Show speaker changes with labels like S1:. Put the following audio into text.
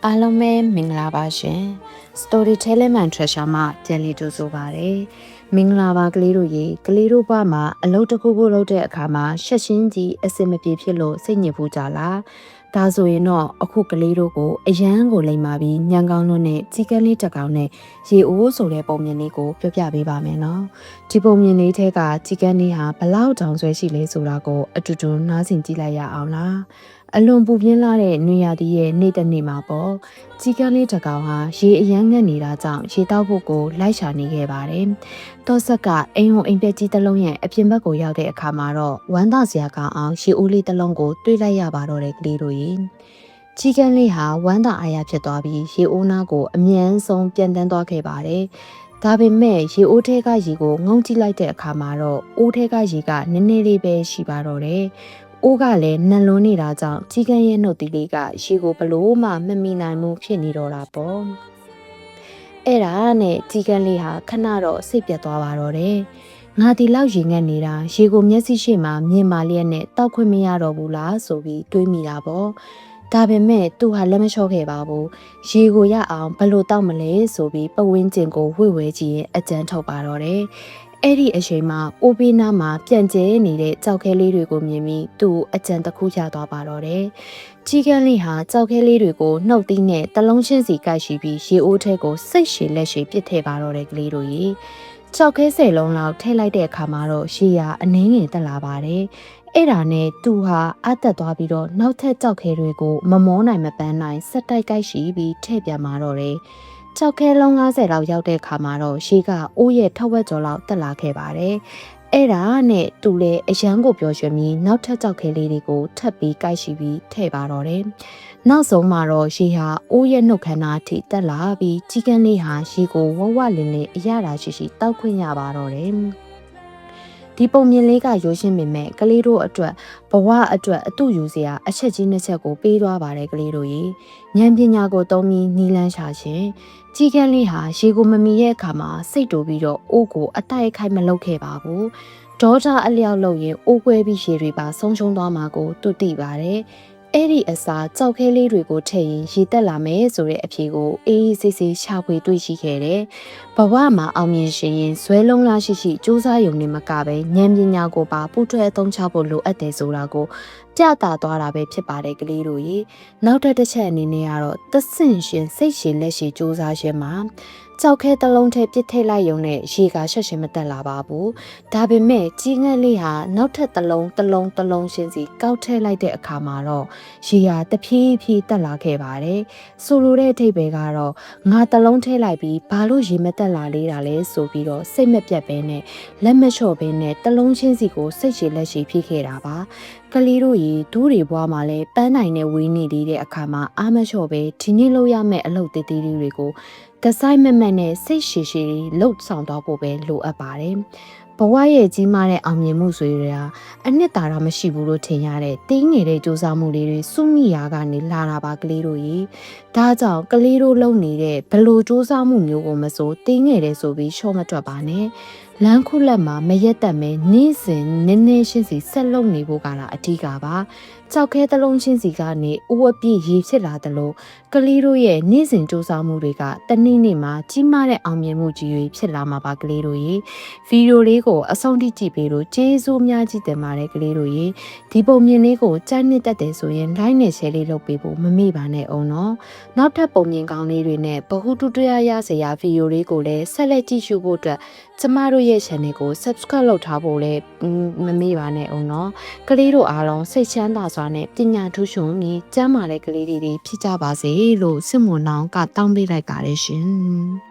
S1: အားလုံးပဲမင်္ဂလာပါရှင် Storytelling and Treasure မှာပြန်လည်ကြိုဆိုပါရစေမင်္ဂလာပါကလေးတို့ရေကလေးတို့ဘဝမှာအလုပ်တစ်ခုခုလုပ်တဲ့အခါမှာရှက်ရှင်းကြီးအစင်မပြေဖြစ်လို့စိတ်ညစ်ဖို့ကြလားဒါဆိုရင်တော့အခုကလေးတို့ကိုအရန်ကိုလိမ်ပါပြီးညံကောင်းလွန်းနဲ့ကြီးကန်းလေးတစ်ကောင်နဲ့ရေအိုးဆိုတဲ့ပုံမြင်လေးကိုပြောပြပေးပါမယ်နော်ဒီပုံမြင်လေးထဲကကြီးကန်းလေးဟာဘလောက်တောင်ဆွဲရှိလဲဆိုတာကိုအတူတူနားဆင်ကြည့်လိုက်ရအောင်လားအလွန်ပူပြင်းလာတဲ့နွေရာသီရဲ့နေ့တစ်နေ့မှာပေါ့ကြီးကန်းလေးတစ်ကောင်ဟာရေအရမ်းငတ်နေတာကြောင့်ရေတောက်ဖို့ကိုလိုက်ရှာနေခဲ့ပါတယ်။တောဆက်ကအိမ်ုံအိမ်ပက်ကြီးတစ်လုံးရဲ့အပြင်ဘက်ကိုရောက်တဲ့အခါမှာတော့ဝမ်းသာစရာကောင်းအောင်ရေအိုးလေးတစ်လုံးကိုတွေးလိုက်ရပါတော့တယ်ကလေးတို့ရေ။ကြီးကန်းလေးဟာဝမ်းသာအားရဖြစ်သွားပြီးရေအိုးနားကိုအမြန်ဆုံးပြန်တန်းသွားခဲ့ပါတယ်။ဒါပေမဲ့ရေအိုးထဲကရေကိုငုံကြည့်လိုက်တဲ့အခါမှာတော့အိုးထဲကရေကနည်းနည်းလေးပဲရှိပါတော့တယ်။အိုးကလည်းနံလွန်းနေတာကြောင့်ကြီးကန်းရဲ့နှုတ်သီးလေးကရေကိုဘလို့မှမမိနိုင်မှုဖြစ်နေတော့တာပေါ့အဲ့ဒါနဲ့ကြီးကန်းလေးဟာခဏတော့စိတ်ပြတ်သွားပါတော့တယ်ငါဒီလောက်ရေငတ်နေတာရေကိုမျက်စိရှိမှမြင်ပါလျက်နဲ့တောက်ခွင့်မရတော့ဘူးလားဆိုပြီးတွေးမိတာပေါ့ဒါပေမဲ့သူဟာလက်မလျှော့ခဲ့ပါဘူးရေကိုရအောင်ဘလို့တောက်မလဲဆိုပြီးပဝင်းကျင်ကိုဝှေ့ဝဲကြည့်ရင်အကြမ်းထုတ်ပါတော့တယ်အဲ့ဒီအချိန်မှာအိုဘေးနားမှာပြန်ကျဲနေတဲ့ကြောက်ခဲလေးတွေကိုမြင်ပြီးသူ့အကြံတစ်ခုရသွားပါတော့တယ်။ကြီးကန်းလေးဟာကြောက်ခဲလေးတွေကိုနှုတ်သီးနဲ့တလုံးချင်းစီကိုက်ရှိပြီးရေအိုးထဲကိုစိတ်ရှည်လက်ရှည်ပစ်ထည့်ပါတော့တယ်ကလေးတို့ရေ။ကြောက်ခဲ10လုံးလောက်ထည့်လိုက်တဲ့အခါမှာတော့ရေဟာအနှင်းငယ်တက်လာပါတယ်။အဲ့ဒါနဲ့သူဟာအသက်သွားပြီးတော့နောက်ထပ်ကြောက်ခဲတွေကိုမမောနိုင်မပန်းနိုင်စက်တိုက်ကိုက်ရှိပြီးထည့်ပြန်มาတော့တယ်။ကြောက်ခဲလုံး90လောက်ရောက်တဲ့အခါမှာတော့ရှေးကအိုးရဲ့ထက်ဝက်ကျော်လောက်တက်လာခဲ့ပါတယ်။အဲ့ဒါနဲ့သူလည်းအရန်ကိုပျော်ရွှင်ပြီးနောက်ထပ်ကြောက်ခဲလေးတွေကိုထပ်ပြီးကိုက်ရှိပြီးထည့်ပါတော့တယ်။နောက်ဆုံးမှာတော့ရှေးဟာအိုးရဲ့နှုတ်ခမ်းသားထိတက်လာပြီးကြီးကန်းလေးဟာရှေးကိုဝဝလင်းလင်းအရသာရှိရှိတောက်ခွင့်ရပါတော့တယ်။ဒီပုံမြင်လေးကရိုးရှင်းပေမဲ့ကလေးတို့အတွက်ဘဝအတွက်အတူယူစရာအချက်ကြီးနှစ်ချက်ကိုပေးသွားပါတယ်ကလေးတို့ရေဉာဏ်ပညာကိုသုံးပြီးနီလန်းရှာခြင်းကြီးကန်းလေးဟာရေကိုမမီရဲ့အခါမှာစိတ်တူပြီးတော့အိုးကိုအတိုက်ခိုက်မလုပ်ခဲ့ပါဘူးဒေါသအလျောက်လုပ်ရင်အိုးကွဲပြီးရေတွေပါဆုံးရှုံးသွားမှာကိုသူသိပါတယ်အဲ့ဒီအစားကြောက်ခဲလေးတွေကိုထည့်ရင်ရေတက်လာမယ်ဆိုတဲ့အဖြေကိုအေးအေးဆေးဆေးရှာဖွေတွေ့ရှိခဲ့တယ်။ဘဝမှာအောင်မြင်ရှင်ရင်ဇွဲလုံးလားရှိရှိစူးစမ်းရုံနဲ့မကပဲဉာဏ်ပညာကိုပါပူးတွဲအသုံးချဖို့လိုအပ်တယ်ဆိုတာကိုပြသသွားတာပဲဖြစ်ပါတယ်ကလေးတို့ရေ။နောက်တစ်ချက်အနေနဲ့ကတော့သဆင့်ရှင်စိတ်ရှင်လက်ရှိစူးစမ်းခြင်းမှာကြောက်ခဲတစ်လုံးထဲပြစ်ထိတ်လိုက်ရုံနဲ့ရေကရှက်ရှင်မတက်လာပါဘူးဒါပေမဲ့ကြီးငယ်လေးဟာနောက်ထပ်တစ်လုံးချင်းစီကောက်ထည့်လိုက်တဲ့အခါမှာတော့ရေဟာတဖြည်းဖြည်းတက်လာခဲ့ပါတယ်ဆိုလိုတဲ့အဓိပ္ပာယ်ကတော့ငါတစ်လုံးထည့်လိုက်ပြီးဘာလို့ရေမတက်လာလေးတာလဲဆိုပြီးတော့စိတ်မပြတ်ပဲနဲ့လက်မလျှော့ပဲနဲ့တစ်လုံးချင်းစီကိုစိတ်ရှည်လက်ရှည်ဖြစ်ခဲ့တာပါကလေးတို့ရေဒူးတွေဘွားမှာလဲပန်းနိုင်နဲ့ဝေးနေသေးတဲ့အခါမှာအာမလျှော့ပဲဒီနေ့လို့ရမယ့်အလုပ်သေးသေးတွေကိုတဆိုင်မမတ်နဲ့စိတ်ရှည်ရှည်လှုပ်ဆောင်တော့ဖို့ပဲလိုအပ်ပါတယ်။ဘဝရဲ့ကြီးမားတဲ့အောင်မြင်မှုဆိုရတာအနှစ်သာရမရှိဘူးလို့ထင်ရတဲ့တင်းငယ်တဲ့စူးစမ်းမှုလေးတွေစုမိရာကနေလာတာပါကလေးတို့ရေ။ဒါကြောင့်ကလေးတို့လုံနေတဲ့ဘလို့စူးစမ်းမှုမျိုးကိုမစိုးတင်းငယ်တဲ့ဆိုပြီးရှော့မတွက်ပါနဲ့။လမ်းခုလက်မှာမရက်တက်မဲနေ့စဉ်နည်းနည်းရှင်းစီဆက်လုပ်နေဖို့ကလာအထီးကပါကြောက်ခဲတလုံးချင်းစီကနေအိုးအပြည့်ရေဖြစ်လာတယ်လို့ကလေးတို့ရဲ့နေ့စဉ်စူးစမ်းမှုတွေကတနေ့နေ့မှာကြီးမားတဲ့အောင်မြင်မှုကြီးတွေဖြစ်လာမှာပါကလေးတို့ရေဗီဒီယိုလေးကိုအဆုံးထိကြည့်ပေးလို့ကျေးဇူးများကြီးတင်ပါတယ်ကလေးတို့ရေဒီပုံမြင်လေးကိုကြိုက်နှစ်သက်တယ်ဆိုရင် like နဲ့ share လေးလုပ်ပေးဖို့မမေ့ပါနဲ့အောင်နော်နောက်ထပ်ပုံမြင်ကောင်းလေးတွေနဲ့ဗဟုတုတရားရစရာဗီဒီယိုလေးကိုလည်းဆက်လက်ကြည့်ရှုဖို့အတွက်ကျမတို့ရဲ့ channel ကို subscribe လုပ်ထားဖို့လည်းမမေ့ပါနဲ့အောင်နော်ကလေးတို့အားလုံးစိတ်ချမ်းသာစွာနဲ့ပညာထူးချွန်ပြီးကျန်းမာတဲ့ကလေးတွေဖြစ်ကြပါစေလို့စစ်မွန်နောင်ကတောင်းပေးလိုက်ပါတယ်ရှင်